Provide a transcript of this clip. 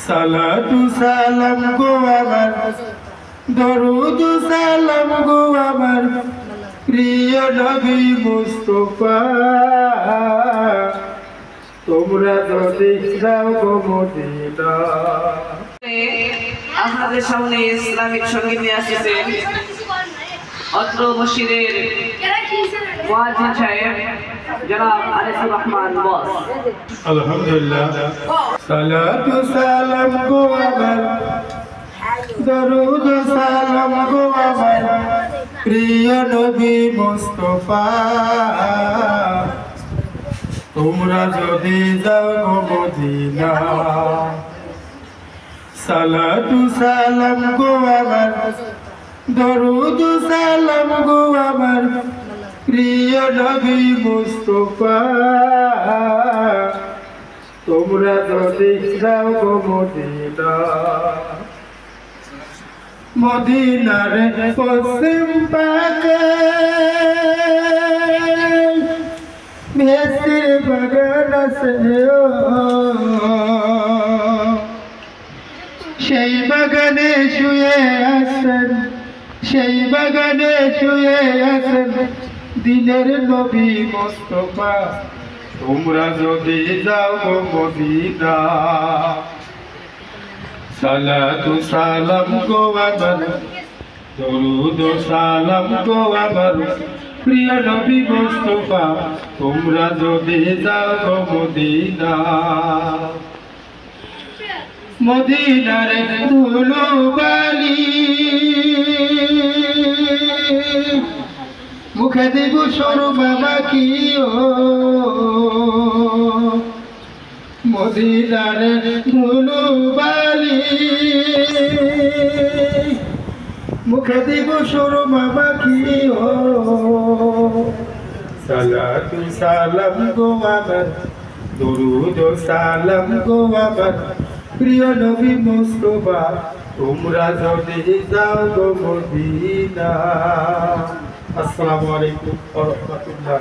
সালাতু সালাম গো আমার, দরুদ সালাম গো আমার প্রিয় নবী মুস্তাফা। তোমরা যদি যাও গো মদিনা। আপনাদের সামনে ইসলামিক সঙ্গীত নিয়ে আসতেছেন অত্র মসজিদের মুয়াজ্জিন সাহেব জনাব আনিসুর রহমান বস। আলহামদুলিল্লাহ। সালাতু সালাম গো আমার, দরুদ সালাম গো আমার প্রিয় নবী মুস্তাফা। তোমরা যদি যাও গো মদিনা। সালাতু সালাম গো আমার, দরুদ সালাম গো আমার প্রিয় নবী মুস্তাফা। তোমরা যদি যাও গো মদিনা। মদিনার পশ্চিম পাকে ভেসির বাগান আছে, সেই বাগানে শুয়ে আছেন, সেই বাগানে শুয়ে আছেন দিনের নবী মুস্তাফা। তোমরা যদি যাও গো মদিনা। সালাতু সালাম গো আমার, দরুদ সালাম গো আমার প্রিয় নবী মুস্তাফা। তোমরা যদি যাও গো মদিনা। মদিনার ধুলো বালি মুখে দিব সুরমা মাখিও। মদিনার ধুলো বালি মুখে দিব সুরমা মাখিও। সালাতু সালাম গো আমার, দরুদ সালাম গো আমার প্রিয় নবী মুস্তাফা। তোমরা যদি যাও গো মদিনা। আসসালামু আলাইকুম ওয়া রাহমাতুল্লাহ।